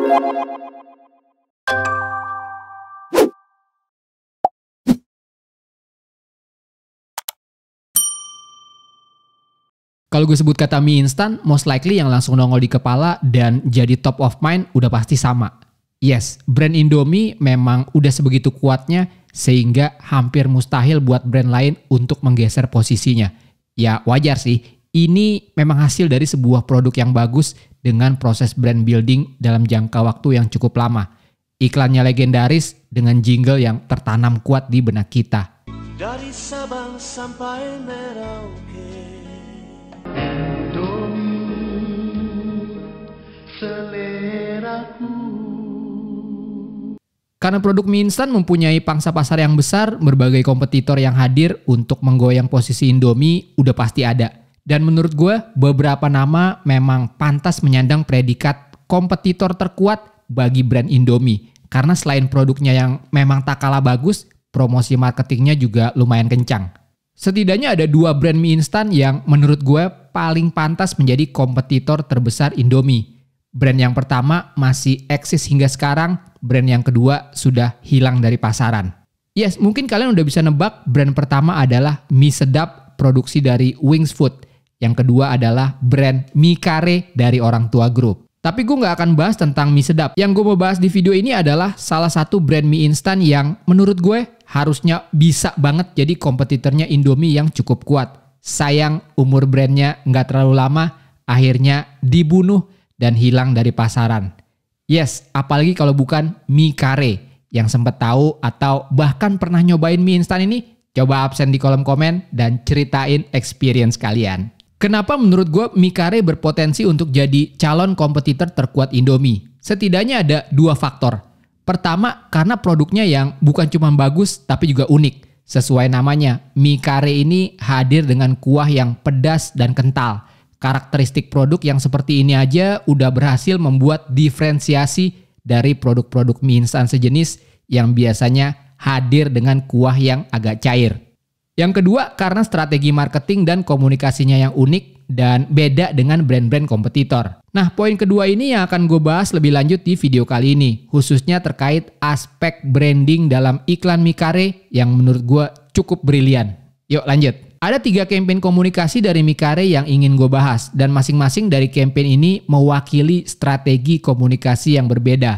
Kalau gue sebut kata mie instan, most likely yang langsung nongol di kepala dan jadi top of mind udah pasti sama. Yes, brand Indomie memang udah sebegitu kuatnya sehingga hampir mustahil buat brand lain untuk menggeser posisinya. Ya wajar sih, ini memang hasil dari sebuah produk yang bagus dengan proses brand building dalam jangka waktu yang cukup lama. Iklannya legendaris dengan jingle yang tertanam kuat di benak kita. Dari Sabang sampai Merauke, seleraku. Karena produk mie instan mempunyai pangsa pasar yang besar, berbagai kompetitor yang hadir untuk menggoyang posisi Indomie udah pasti ada. Dan menurut gue, beberapa nama memang pantas menyandang predikat kompetitor terkuat bagi brand Indomie. Karena selain produknya yang memang tak kalah bagus, promosi marketingnya juga lumayan kencang. Setidaknya ada 2 brand mie instan yang menurut gue paling pantas menjadi kompetitor terbesar Indomie. Brand yang pertama masih eksis hingga sekarang, brand yang kedua sudah hilang dari pasaran. Yes, mungkin kalian udah bisa nebak brand pertama adalah mie sedap produksi dari Wings Food. Yang kedua adalah brand mie kare dari Orang Tua Group. Tapi gue gak akan bahas tentang mie sedap. Yang gue mau bahas di video ini adalah salah satu brand mie instan yang menurut gue harusnya bisa banget jadi kompetitornya Indomie yang cukup kuat. Sayang umur brandnya gak terlalu lama, akhirnya dibunuh dan hilang dari pasaran. Yes, apalagi kalau bukan mie kare. Yang sempat tahu atau bahkan pernah nyobain mie instan ini, coba absen di kolom komen dan ceritain experience kalian. Kenapa menurut gue mie kare berpotensi untuk jadi calon kompetitor terkuat Indomie? Setidaknya ada 2 faktor. Pertama, karena produknya yang bukan cuma bagus tapi juga unik. Sesuai namanya, mie kare ini hadir dengan kuah yang pedas dan kental. Karakteristik produk yang seperti ini aja udah berhasil membuat diferensiasi dari produk-produk mie instan sejenis yang biasanya hadir dengan kuah yang agak cair. Yang kedua, karena strategi marketing dan komunikasinya yang unik dan beda dengan brand-brand kompetitor. Nah, poin kedua ini yang akan gue bahas lebih lanjut di video kali ini, khususnya terkait aspek branding dalam iklan mie kare yang menurut gue cukup brilian. Yuk lanjut. Ada 3 campaign komunikasi dari mie kare yang ingin gue bahas, dan masing-masing dari campaign ini mewakili strategi komunikasi yang berbeda.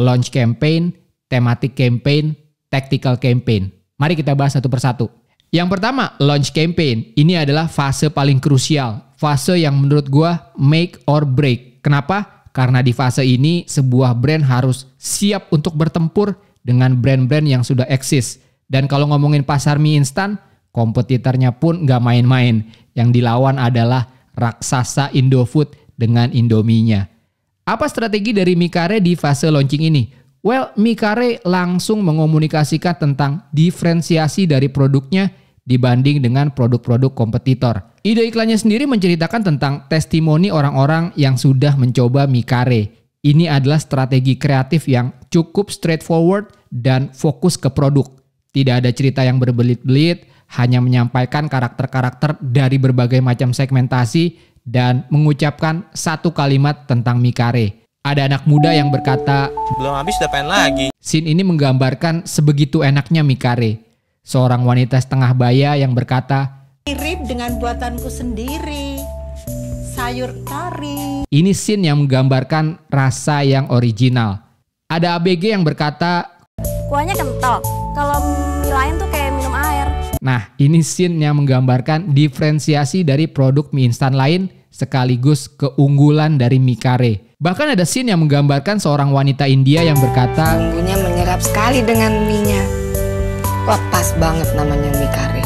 Launch campaign, thematic campaign, tactical campaign. Mari kita bahas satu persatu. Yang pertama, launch campaign. Ini adalah fase paling krusial. Fase yang menurut gue make or break. Kenapa? Karena di fase ini sebuah brand harus siap untuk bertempur dengan brand-brand yang sudah eksis. Dan kalau ngomongin pasar mie instan, kompetitornya pun gak main-main. Yang dilawan adalah raksasa Indofood dengan Indominya. Apa strategi dari mie kare di fase launching ini? Well, mie kare langsung mengomunikasikan tentang diferensiasi dari produknya dibanding dengan produk-produk kompetitor. Ide iklannya sendiri menceritakan tentang testimoni orang-orang yang sudah mencoba mie kare. Ini adalah strategi kreatif yang cukup straightforward dan fokus ke produk. Tidak ada cerita yang berbelit-belit, hanya menyampaikan karakter-karakter dari berbagai macam segmentasi dan mengucapkan satu kalimat tentang mie kare. Ada anak muda yang berkata, Belum habis udah pengen lagi. Scene ini menggambarkan sebegitu enaknya mie kare. Seorang wanita setengah baya yang berkata, Mirip dengan buatanku sendiri, sayur kari. ini scene yang menggambarkan rasa yang original. Ada ABG yang berkata, Kuahnya kental, kalau mie lain tuh kayak minum air. nah ini scene yang menggambarkan diferensiasi dari produk mie instan lain sekaligus keunggulan dari mie kare. Bahkan ada scene yang menggambarkan seorang wanita India yang berkata, Bumbunya menyerap sekali dengan mie-nya. Wah, pas banget namanya mie kare.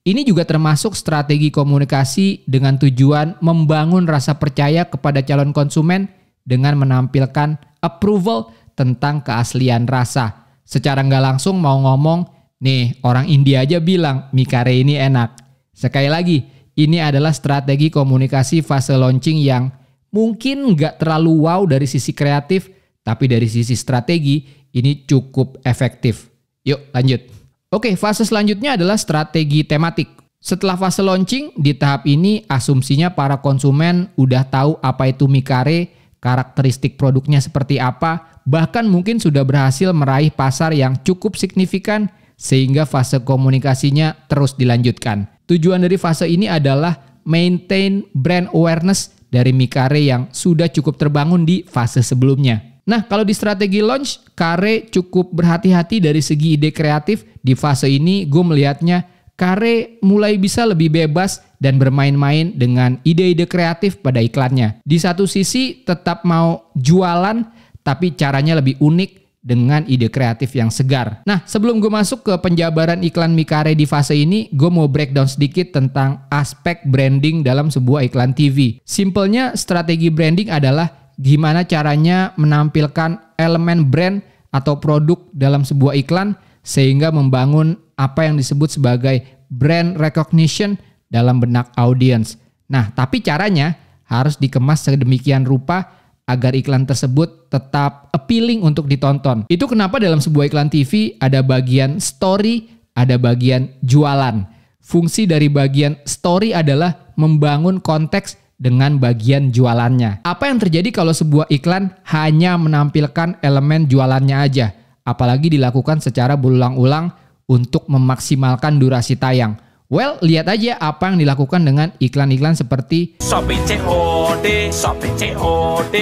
ini juga termasuk strategi komunikasi dengan tujuan membangun rasa percaya kepada calon konsumen dengan menampilkan approval tentang keaslian rasa. Secara nggak langsung mau ngomong, nih orang India aja bilang mie kare ini enak. Sekali lagi, ini adalah strategi komunikasi fase launching yang mungkin nggak terlalu wow dari sisi kreatif, tapi dari sisi strategi ini cukup efektif. Yuk lanjut. Oke, fase selanjutnya adalah strategi tematik. Setelah fase launching, di tahap ini asumsinya para konsumen udah tahu apa itu mie kare karakteristik produknya seperti apa, bahkan mungkin sudah berhasil meraih pasar yang cukup signifikan sehingga fase komunikasinya terus dilanjutkan. Tujuan dari fase ini adalah maintain brand awareness dari Micare yang sudah cukup terbangun di fase sebelumnya. Nah, kalau di strategi launch, Kare cukup berhati-hati dari segi ide kreatif. Di fase ini gue melihatnya Kare mulai bisa lebih bebas dan bermain-main dengan ide-ide kreatif pada iklannya. Di satu sisi tetap mau jualan, tapi caranya lebih unik dengan ide kreatif yang segar. Nah, sebelum gue masuk ke penjabaran iklan Micare di fase ini, gue mau breakdown sedikit tentang aspek branding dalam sebuah iklan TV. Simpelnya, strategi branding adalah gimana caranya menampilkan elemen brand atau produk dalam sebuah iklan sehingga membangun apa yang disebut sebagai brand recognition dalam benak audiens. Nah, tapi caranya harus dikemas sedemikian rupa agar iklan tersebut tetap appealing untuk ditonton. Itu kenapa dalam sebuah iklan TV ada bagian story, ada bagian jualan. Fungsi dari bagian story adalah membangun konteks dengan bagian jualannya. Apa yang terjadi kalau sebuah iklan hanya menampilkan elemen jualannya aja, apalagi dilakukan secara berulang-ulang untuk memaksimalkan durasi tayang? Well, lihat aja apa yang dilakukan dengan iklan-iklan seperti Shopee COD, Shopee COD.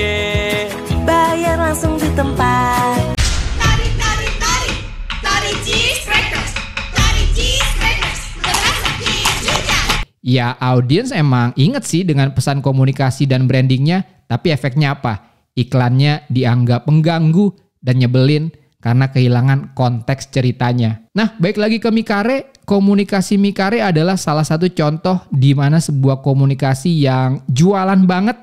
Bayar langsung di tempat. Tari, tari, tari, tari cheese crackers, tari cheese crackers, terasa cheese juga. ya audiens emang inget sih dengan pesan komunikasi dan brandingnya, tapi efeknya apa? Iklannya dianggap mengganggu dan nyebelin karena kehilangan konteks ceritanya. Nah, baik lagi ke Micare, komunikasi Micare adalah salah satu contoh di mana sebuah komunikasi yang jualan banget,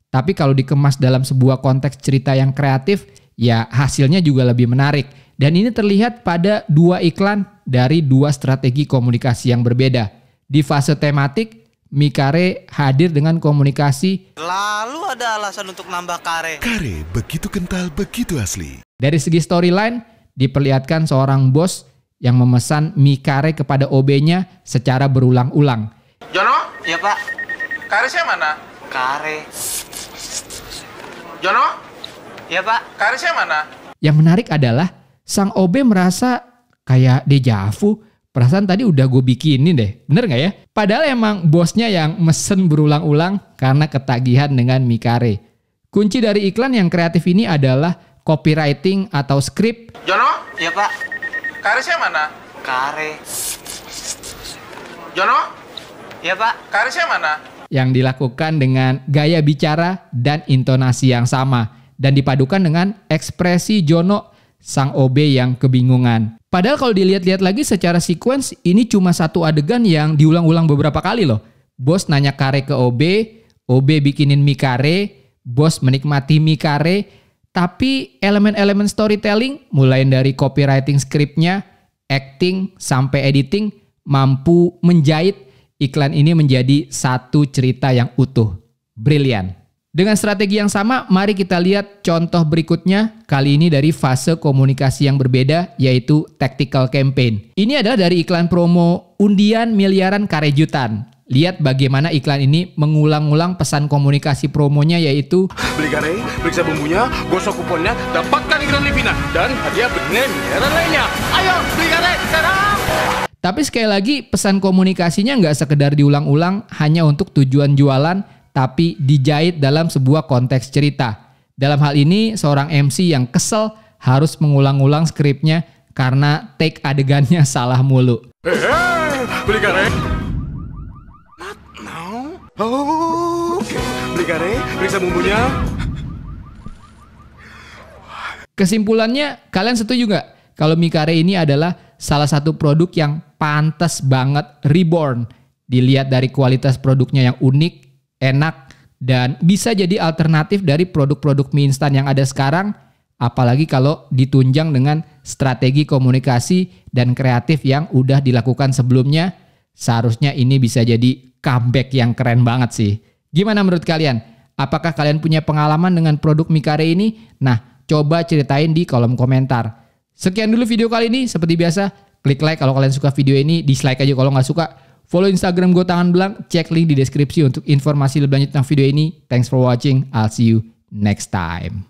tapi kalau dikemas dalam sebuah konteks cerita yang kreatif, ya hasilnya juga lebih menarik. Dan ini terlihat pada dua iklan dari dua strategi komunikasi yang berbeda. Di fase tematik, Micare hadir dengan komunikasi Lalu ada alasan untuk nambah kare. Kare begitu kental, begitu asli. dari segi storyline, diperlihatkan seorang bos yang memesan Micare kepada OB-nya secara berulang-ulang. Jono, Iya pak, karisnya mana? kare. Jono, Iya pak. karisnya mana? Yang menarik adalah sang OB merasa kayak dejavu. Perasaan tadi udah gue bikinin deh, bener gak ya? Padahal emang bosnya yang mesen berulang-ulang karena ketagihan dengan Micare. Kunci dari iklan yang kreatif ini adalah copywriting atau skrip Jono, Iya pak, karisnya mana? kare. Jono, Iya pak. karisnya mana? yang dilakukan dengan gaya bicara dan intonasi yang sama dan dipadukan dengan ekspresi Jono, sang OB yang kebingungan. Padahal kalau dilihat-lihat lagi secara sequence, ini cuma satu adegan yang diulang-ulang beberapa kali loh. Bos nanya kare ke OB, OB bikinin Micare, bos menikmati Micare, tapi elemen-elemen storytelling mulai dari copywriting skripnya, acting, sampai editing mampu menjahit iklan ini menjadi satu cerita yang utuh. Brilian. Dengan strategi yang sama, mari kita lihat contoh berikutnya, kali ini dari fase komunikasi yang berbeda, yaitu tactical campaign. Ini adalah dari iklan promo undian miliaran karejutan. Lihat bagaimana iklan ini mengulang-ulang pesan komunikasi promonya, yaitu Beli kare, periksa bumbunya, gosok kuponnya, dapatkan iklan Livina, dan hadiah benih miliaran lainnya. Ayo, beli kare sekarang! Tapi sekali lagi pesan komunikasinya nggak sekedar diulang-ulang hanya untuk tujuan jualan, tapi dijahit dalam sebuah konteks cerita. Dalam hal ini seorang MC yang kesel harus mengulang-ulang skripnya karena take adegannya salah mulu. Beli kare. Not now. Oke, beli kare, periksa bumbunya. Kesimpulannya, kalian setuju nggak kalau Micare ini adalah salah satu produk yang pantas banget reborn? Dilihat dari kualitas produknya yang unik, enak, dan bisa jadi alternatif dari produk-produk mie instan yang ada sekarang, apalagi kalau ditunjang dengan strategi komunikasi dan kreatif yang udah dilakukan sebelumnya. Seharusnya ini bisa jadi comeback yang keren banget sih. Gimana menurut kalian? Apakah kalian punya pengalaman dengan produk Micare ini? Nah, coba ceritain di kolom komentar. Sekian dulu video kali ini. Seperti biasa, klik like kalau kalian suka video ini, dislike aja kalau nggak suka. Follow Instagram gue Tangan Belang, cek link di deskripsi untuk informasi lebih lanjut tentang video ini. Thanks for watching, I'll see you next time.